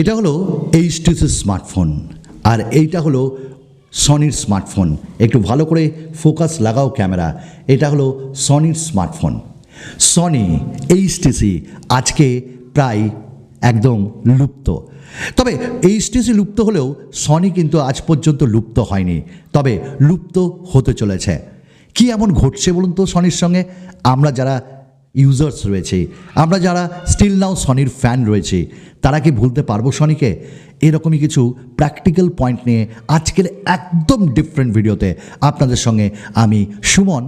এটা হলো HTC smartphone আর এইটা হলো সনির স্মার্টফোন। একটু ভালো করে ফোকাস লাগাও ক্যামেরা। এটা হলো সনির স্মার্টফোন। সনি এইচটিসি আজকে প্রায় একদম লুপ্ত। তবে এইচটিসি লুপ্ত হলেও সনি কিন্তু আজ পর্যন্ত লুপ্ত হয়নি, তবে লুপ্ত হতে চলেছে। কি এমন ঘটছে বলুন তো সনির সঙ্গে? আমরা যারা ইউজার্স রয়েছে, আমরা যারা স্টিল নাও সনির ফ্যান রয়েছে, তারা কি ভুলতে পারবো সনিকে? এরকমই কিছু প্র্যাকটিক্যাল পয়েন্ট নিয়ে আজকের একদম ডিফারেন্ট ভিডিওতে আপনাদের সঙ্গে আমি সুমন,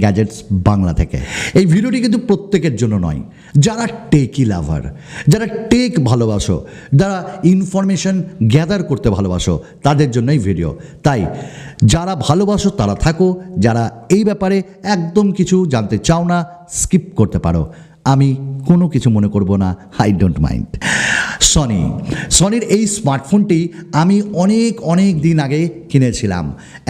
গ্যাজেটস বাংলা থেকে। এই ভিডিওটি কিন্তু প্রত্যেকের জন্য নয়। যারা টেকই লাভার, যারা টেক ভালোবাসো, যারা ইনফরমেশন গ্যাদার করতে ভালোবাসো, তাদের জন্যই ভিডিও। তাই যারা ভালোবাসো তারা থাকো, যারা এই ব্যাপারে একদম কিছু জানতে চাও না স্কিপ করতে পারো। আমি কোনো কিছু মনে করব না, আই ডোন্ট মাইন্ড। সনির এই স্মার্টফোনটি আমি অনেক দিন আগে কিনেছিলাম,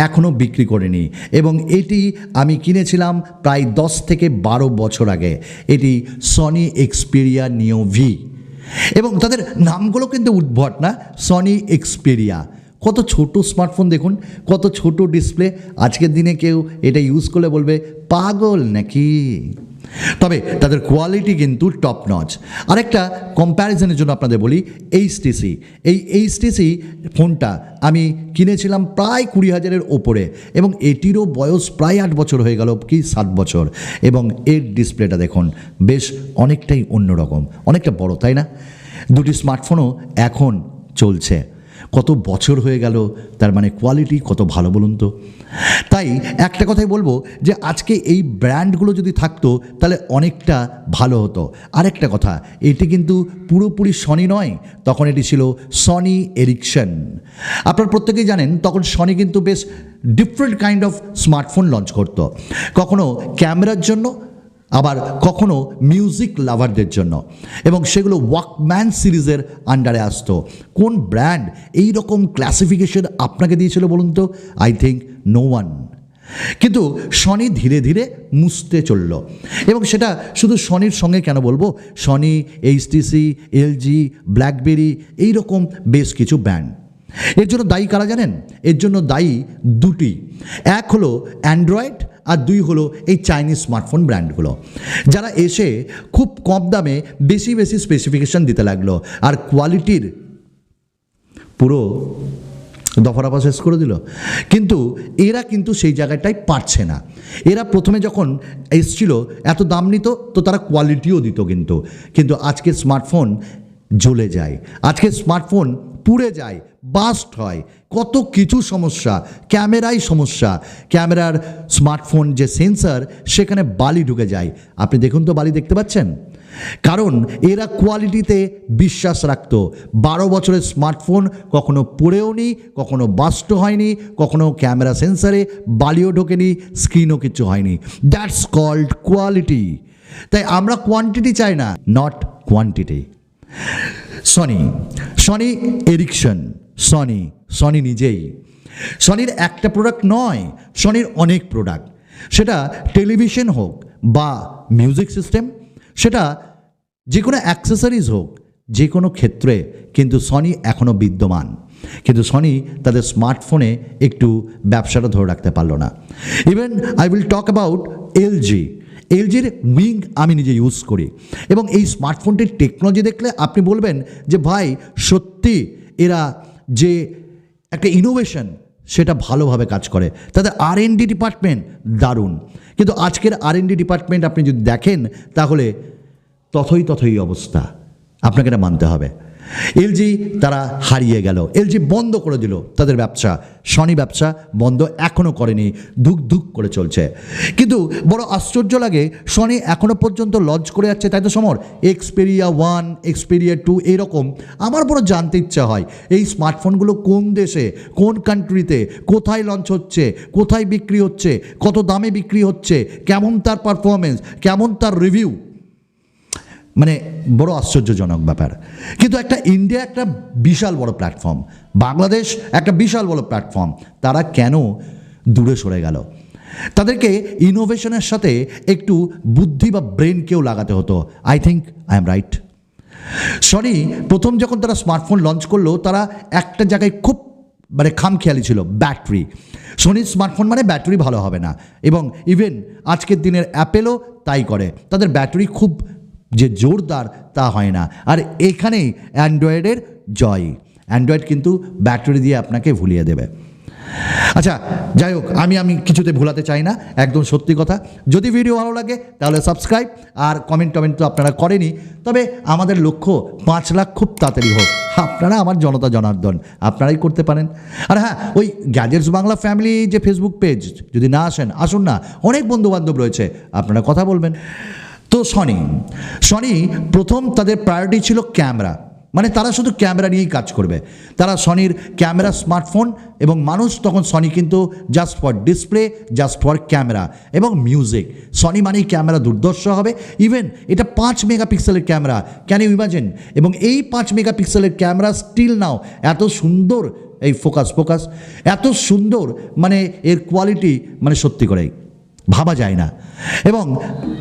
এখনও বিক্রি করিনি, এবং এটি আমি কিনেছিলাম প্রায় 10 থেকে 12 বছর আগে। এটি সনি এক্সপেরিয়া নিও ভি, এবং তাদের নামগুলো কিন্তু উদ্ভট না। সনি এক্সপেরিয়া, কত ছোট স্মার্টফোন দেখুন, কত ছোট ডিসপ্লে। আজকের দিনে কেউ এটা ইউজ করলে বলবে পাগল নাকি। তবে তাদের কোয়ালিটি কিন্তু টপ নচ। আরেকটা কম্প্যারিজনের জন্য আপনাদের বলি, এইচটিসি, এই এইচটিসি ফোনটা আমি কিনেছিলাম প্রায় 20,000-এর ওপরে, এবং এটিরও বয়স প্রায় 8 বছর হয়ে গেল কি 7 বছর। এবং এর ডিসপ্লেটা দেখুন বেশ অনেকটাই অন্যরকম, অনেকটা বড়, তাই না? দুটি স্মার্টফোনও এখন চলছে, কত বছর হয়ে গেল, তার মানে কোয়ালিটি কত ভালো বলুন তো। তাই একটা কথাই বলবো যে আজকে এই ব্র্যান্ডগুলো যদি থাকতো তাহলে অনেকটা ভালো হতো। আরেকটা কথা, এটি কিন্তু পুরোপুরি সনি নয়, তখন এটি ছিল সনি এরিকশন। আপনারা প্রত্যেকেই জানেন তখন সনি কিন্তু বেশ different kind of smartphone launch করতো, কখনো ক্যামেরার জন্য, আবার কখনো মিউজিক লাভারদের জন্য, এবং সেগুলো ওয়াকম্যান সিরিজের আন্ডারে আসতো। কোন ব্র্যান্ড এই রকম ক্লাসিফিকেশন আপনাকে দিয়েছিল বলুন তো? I think no one. কিন্তু সনি ধীরে ধীরে মুছতে চলল, এবং সেটা শুধু সনির সঙ্গে কেন বলবো, সনি, এইচটিসি, এলজি, ব্ল্যাকবেরি, এইরকম বেশ কিছু ব্র্যান্ড। এর জন্য দায়ী কারা জানেন? এর জন্য দায়ী দুটি, এক হলো অ্যান্ড্রয়েড, আর 2 হলো এই চাইনিজ স্মার্টফোন ব্র্যান্ডগুলো, যারা এসে খুব কম দামে বেশি স্পেসিফিকেশন দিতে লাগলো, আর কোয়ালিটির পুরো দফারফা শেষ করে দিল। কিন্তু এরা কিন্তু সেই জায়গাটায় পারছে না। এরা প্রথমে যখন এসছিল এত দাম নিত, তো তারা কোয়ালিটিও দিত, কিন্তু আজকে স্মার্টফোন জ্বলে যায়, আজকে স্মার্টফোন পুড়ে যায়, বাস্ট হয়, কত কিছু সমস্যা, ক্যামেরায় সমস্যা, ক্যামেরার স্মার্টফোন যে সেন্সার সেখানে বালি ঢুকে যায়। আপনি দেখুন তো, বালি দেখতে পাচ্ছেন? কারণ এরা কোয়ালিটিতে বিশ্বাস রাখতো। 12 বছরের স্মার্টফোন কখনো পড়েও নি, কখনো বাস্ট হয়নি, কখনো ক্যামেরা সেন্সারে বালিও ঢোকেনি, স্ক্রিনও কিছু হয়নি। That's called quality. তাই আমরা কোয়ান্টিটি চাই না, not quantity. Sony Ericsson, Sony নিজেই। সনির একটা প্রোডাক্ট নয়, সনির অনেক প্রোডাক্ট। সেটা টেলিভিশন হোক বা মিউজিক সিস্টেম, সেটা যে কোনো অ্যাক্সেসরিজ হোক, যে কোনো ক্ষেত্রে কিন্তু সনি এখনও বিদ্যমান। কিন্তু সনি তাদের স্মার্টফোনে একটু ব্যবসাটা ধরে রাখতে পারলো না। Even I will talk about এলজির উইং আমি নিজে ইউজ করি, এবং এই স্মার্টফোনটির টেকনোলজি দেখলে আপনি বলবেন যে ভাই সত্যি এরা যে একটা ইনোভেশন সেটা ভালোভাবে কাজ করে। তাদের R&D ডিপার্টমেন্ট দারুণ, কিন্তু আজকের R&D ডিপার্টমেন্ট আপনি যদি দেখেন তাহলে তথই অবস্থা, আপনাকে এটা মানতে হবে। এলজি তারা হারিয়ে গেল, এলজি বন্ধ করে দিল তাদের ব্যবসা, সনি ব্যবসা বন্ধ এখনও করেনি, ধুক করে চলছে। কিন্তু বড় আশ্চর্য লাগে, সনি এখনও পর্যন্ত লঞ্চ করে যাচ্ছে, তাই তো সমর, এক্সপেরিয়া 1, এক্সপেরিয়া 2, এইরকম। আমার বড় জানতে ইচ্ছা হয় এই স্মার্টফোনগুলো কোন দেশে, কোন কান্ট্রিতে, কোথায় লঞ্চ হচ্ছে, কোথায় বিক্রি হচ্ছে, কত দামে বিক্রি হচ্ছে, কেমন তার পারফরমেন্স, কেমন তার রিভিউ। মানে বড় আশ্চর্যজনক ব্যাপার। কিন্তু ইন্ডিয়া একটা বিশাল বড় প্ল্যাটফর্ম, বাংলাদেশ একটা বিশাল বড় প্ল্যাটফর্ম, তারা কেন দূরে সরে গেল? তাদেরকে ইনোভেশনের সাথে একটু বুদ্ধি বা ব্রেনকেও লাগাতে হতো। I think I am right. Sony প্রথম যখন তারা স্মার্টফোন লঞ্চ করলো, তারা একটা জায়গায় খুব মানে খামখেয়ালি ছিল, ব্যাটারি। সোনির স্মার্টফোন মানে ব্যাটারি ভালো হবে না, এবং ইভেন আজকের দিনের অ্যাপেলও তাই করে, তাদের ব্যাটারি খুব যে জোরদার তা হয় না। আর এখানেই অ্যান্ড্রয়েডের জয়। অ্যান্ড্রয়েড কিন্তু ব্যাটারি দিয়ে আপনাকে ভুলিয়ে দেবে। আচ্ছা, যাই হোক, আমি কিছুতে ভুলাতে চাই না, একদম সত্যি কথা। যদি ভিডিও ভালো লাগে তাহলে সাবস্ক্রাইব, আর কমেন্ট তো আপনারা করেনি, তবে আমাদের লক্ষ্য 5 লাখ খুব তাড়াতাড়ি হোক। আপনারা আমার জনতা জনার্দন, আপনারাই করতে পারেন। আর হ্যাঁ, ওই গ্যাজেটস বাংলা ফ্যামিলি যে ফেসবুক পেজ, যদি না আসুন না, অনেক বন্ধুবান্ধব রয়েছে, আপনারা কথা বলবেন। তো সনি প্রথম তাদের প্রায়োরিটি ছিল ক্যামেরা, মানে তারা শুধু ক্যামেরা নিয়েই কাজ করবে। তারা সনির ক্যামেরা স্মার্টফোন, এবং মানুষ তখন সনি কিন্তু just for display, just for camera এবং মিউজিক। সনি মানেই ক্যামেরা দুর্ধর্ষ হবে। ইভেন এটা 5 মেগাপিক্সেলের ক্যামেরা, ক্যান ইউ ইমাজিন? এবং এই 5 মেগাপিক্সেলের ক্যামেরা স্টিল নাও এত সুন্দর, এই ফোকাস এত সুন্দর, মানে এর কোয়ালিটি মানে সত্যি করেই ভাবা যায় না। এবং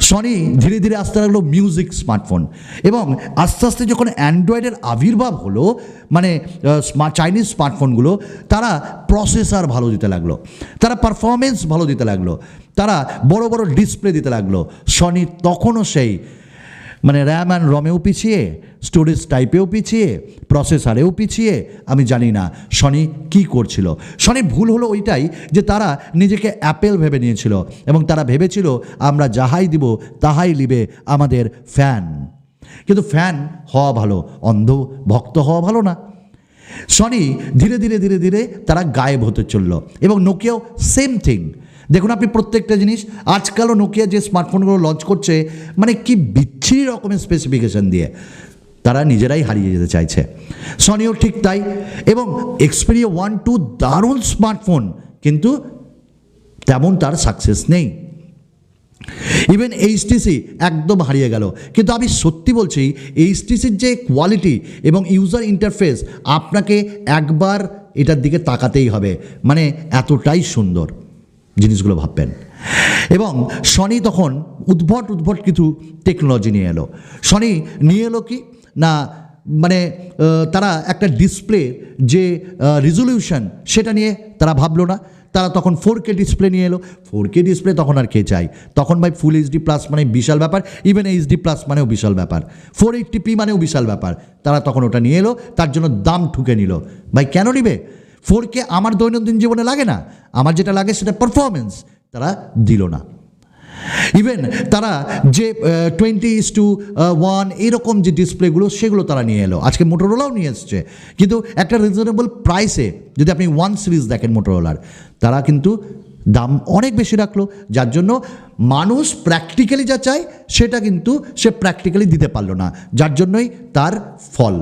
সনি ধীরে ধীরে আসতে লাগলো মিউজিক স্মার্টফোন, এবং আস্তে আস্তে যখন অ্যান্ড্রয়েডের আবির্ভাব হলো, মানে চাইনিজ স্মার্টফোনগুলো, তারা প্রসেসর ভালো দিতে লাগলো, তারা পারফরমেন্স ভালো দিতে লাগলো, তারা বড় বড় ডিসপ্লে দিতে লাগলো। সনি তখনও সেই মানে র্যাম অ্যান্ড রমেও পিছিয়ে, স্টোরেজ টাইপেও পিছিয়ে, প্রসেসরেও পিছিয়ে। আমি জানি না সনি কী করছিল। সনির ভুল হলো ওইটাই যে তারা নিজেকে অ্যাপেল ভেবে নিয়েছিল, এবং তারা ভেবেছিল আমরা যাহাই দিব তাহাই লিবে আমাদের ফ্যান। কিন্তু ফ্যান হওয়া ভালো, অন্ধ ভক্ত হওয়া ভালো না। সনি ধীরে ধীরে তারা গায়েব হতে চললো, এবং নোকিয়াও সেম থিং। দেখুন আপনি প্রত্যেকটা জিনিস, আজকালও নোকিয়া যে স্মার্টফোনগুলো লঞ্চ করছে, মানে কি বিচ্ছিরি রকমের স্পেসিফিকেশন দিয়ে তারা নিজেরাই হারিয়ে যেতে চাইছে। সনিও ঠিক তাই। এবং এক্সপেরিয়া 1-2 দারুণ স্মার্টফোন, কিন্তু তেমন তার সাকসেস নেই। ইভেন এইচটিসি একদম হারিয়ে গেল। কিন্তু আমি সত্যি বলছি, এইচটিসির যে কোয়ালিটি এবং ইউজার ইন্টারফেস, আপনাকে একবার এটার দিকে তাকাতেই হবে, মানে এতটাই সুন্দর জিনিসগুলো ভাববেন। এবং সনি তখন উদ্ভট কিছু টেকনোলজি নিয়ে এলো। সনি নিয়ে এলো কি না, মানে তারা একটা ডিসপ্লে যে রিজলিউশন, সেটা নিয়ে তারা ভাবলো না। তারা তখন 4K ডিসপ্লে নিয়ে এলো। 4K ডিসপ্লে তখন আর কে চাই? তখন ভাই ফুল এইচডি প্লাস মানে বিশাল ব্যাপার, ইভেন এইচডি প্লাস মানেও বিশাল ব্যাপার, 480p মানেও বিশাল ব্যাপার। তারা তখন ওটা নিয়ে এলো, তার জন্য দাম ঠুকে নিল। ভাই কেন নিবে? 4K আমার দৈনন্দিন জীবনে লাগে না, আমার যেটা লাগে সেটা পারফরমেন্স। তারা দিল না। ইভেন তারা যে 20:1 এরকম যে ডিসপ্লেগুলো, সেগুলো তারা নিয়ে এলো। আজকে মোটোরোলাও নিয়ে এসছে, কিন্তু একটা রিজনেবল প্রাইসে। যদি আপনি 1 সিরিজ দেখেন মোটোরোলার, তারা কিন্তু দাম অনেক বেশি রাখলো, যার জন্য মানুষ প্র্যাকটিক্যালি যা চায় সেটা কিন্তু সে প্র্যাকটিক্যালি দিতে পারলো না, যার জন্যই তার ফল।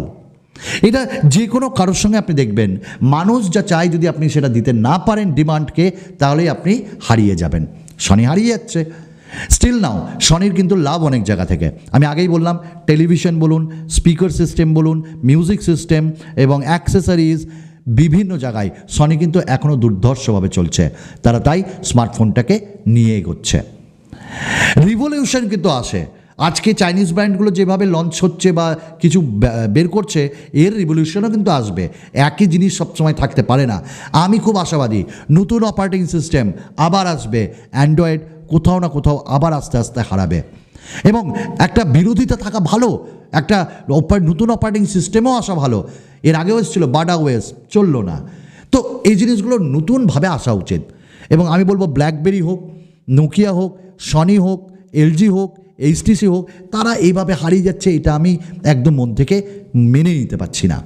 এটা যে কোনো কারোর সঙ্গে আপনি দেখবেন, মানুষ যা চায় যদি আপনি সেটা দিতে না পারেন ডিমান্ডকে, তাহলেই আপনি হারিয়ে যাবেন। সনি হারিয়ে যাচ্ছে। স্টিল নাও সনির কিন্তু লাভ অনেক জায়গা থেকে। আমি আগেই বললাম, টেলিভিশন বলুন, স্পিকার সিস্টেম বলুন, মিউজিক সিস্টেম এবং অ্যাক্সেসরিজ, বিভিন্ন জায়গায় সনি কিন্তু এখনও দুর্ধর্ষভাবে চলছে। তারা তাই স্মার্টফোনটাকে নিয়ে এগোচ্ছে। রিভলিউশন কিন্তু আসে। আজকে চাইনিজ ব্র্যান্ডগুলো যেভাবে লঞ্চ হচ্ছে বা কিছু বের করছে, এর রিভলিউশনও কিন্তু আসবে। একই জিনিস সবসময় থাকতে পারে না। আমি খুব আশাবাদী, নতুন অপারেটিং সিস্টেম আবার আসবে। অ্যান্ড্রয়েড কোথাও না কোথাও আবার আস্তে আস্তে হারাবে, এবং একটা বিরোধিতা থাকা ভালো, একটা নতুন অপারেটিং সিস্টেমও আসা ভালো। এর আগেও এসেছিলো বাডা ওয়েস, চললো না। তো এই জিনিসগুলো নতুনভাবে আসা উচিত। এবং আমি বলবো, ব্ল্যাকবেরি হোক, নোকিয়া হোক, সনি হোক, এলজি হোক, এইচটিসি হোক, তারা এইভাবে হারিয়ে যাচ্ছে, এটা আমি একদম মন থেকে মেনে নিতে পারছি না।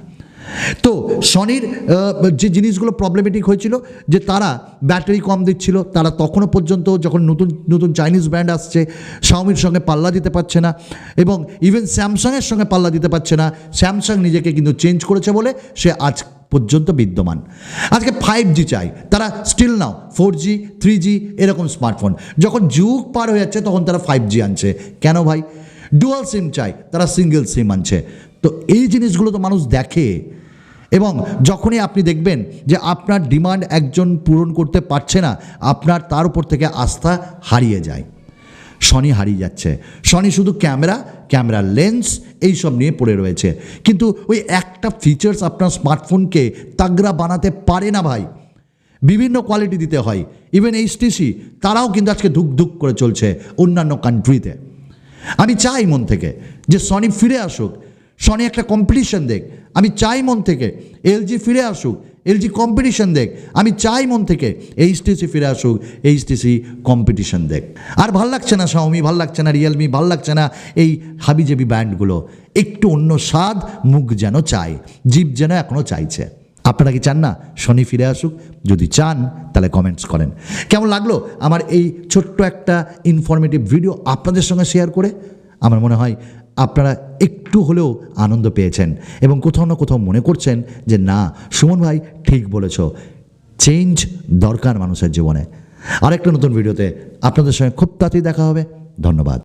তো সনির যে জিনিসগুলো প্রবলেমেটিক হয়েছিল, যে তারা ব্যাটারি কম দিচ্ছিল, তারা তখনও পর্যন্ত যখন নতুন চাইনিজ ব্র্যান্ড আসছে, শাওমির সঙ্গে পাল্লা দিতে পারছে না, এবং ইভেন স্যামসাংয়ের সঙ্গে পাল্লা দিতে পারছে না। স্যামসাং নিজেকে কিন্তু চেঞ্জ করেছে বলে সে আজ পর্যন্ত বিদ্যমান। আজকে 5G চাই, তারা স্টিল নাও 4G 3G এরকম স্মার্টফোন। যখন যুগ পার হয়ে যাচ্ছে তখন তারা 5G আনছে। কেন ভাই? ডুয়াল সিম চাই, তারা সিঙ্গেল সিম আনছে। তো এই জিনিসগুলো তো মানুষ দেখে, এবং যখনই আপনি দেখবেন যে আপনার ডিমান্ড একজন পূরণ করতে পারছে না, আপনার তার উপর থেকে আস্থা হারিয়ে যায়। সনি হারিয়ে যাচ্ছে। সনি শুধু ক্যামেরা লেন্স এইসব নিয়ে পড়ে রয়েছে, কিন্তু ওই একটা ফিচার্স আপনার স্মার্টফোনকে তাগড়া বানাতে পারে না ভাই। বিভিন্ন কোয়ালিটি দিতে হয়। ইভেন এইচটিসি তারাও কিন্তু আজকে ধুক ধুক করে চলছে অন্যান্য কান্ট্রিতে। আমি চাই মন থেকে যে সনি ফিরে আসুক, সনি একটা কম্পিটিশন দেখ। আমি চাই মন থেকে এলজি ফিরে আসুক, এলজি কম্পিটিশন দেখ। আমি চাই মন থেকে এইচটিসি ফিরে আসুক, এইচটিসি কম্পিটিশন দেখ। আর ভাল লাগছে না শাওমি, ভাল লাগছে না রিয়েলমি, ভাল লাগছে না এই হাবিজাবি ব্র্যান্ডগুলো। একটু অন্য স্বাদ, মুখ যেন চায়, জিভ যেন এখনও চাইছে। আপনারা কি চান না সনি ফিরে আসুক? যদি চান তাহলে কমেন্টস করেন। কেমন লাগলো আমার এই ছোট্ট একটা ইনফরমেটিভ ভিডিও আপনাদের সঙ্গে শেয়ার করে? আমার মনে হয় আপনারা একটু হলেও আনন্দ পেয়েছেন এবং কোথাও না কোথাও মনে করছেন যে না, সুমন ভাই ঠিক বলেছ, চেঞ্জ দরকার মানুষের জীবনে। আরেকটা নতুন ভিডিওতে আপনাদের সঙ্গে খুব তাড়াতাড়ি দেখা হবে। ধন্যবাদ।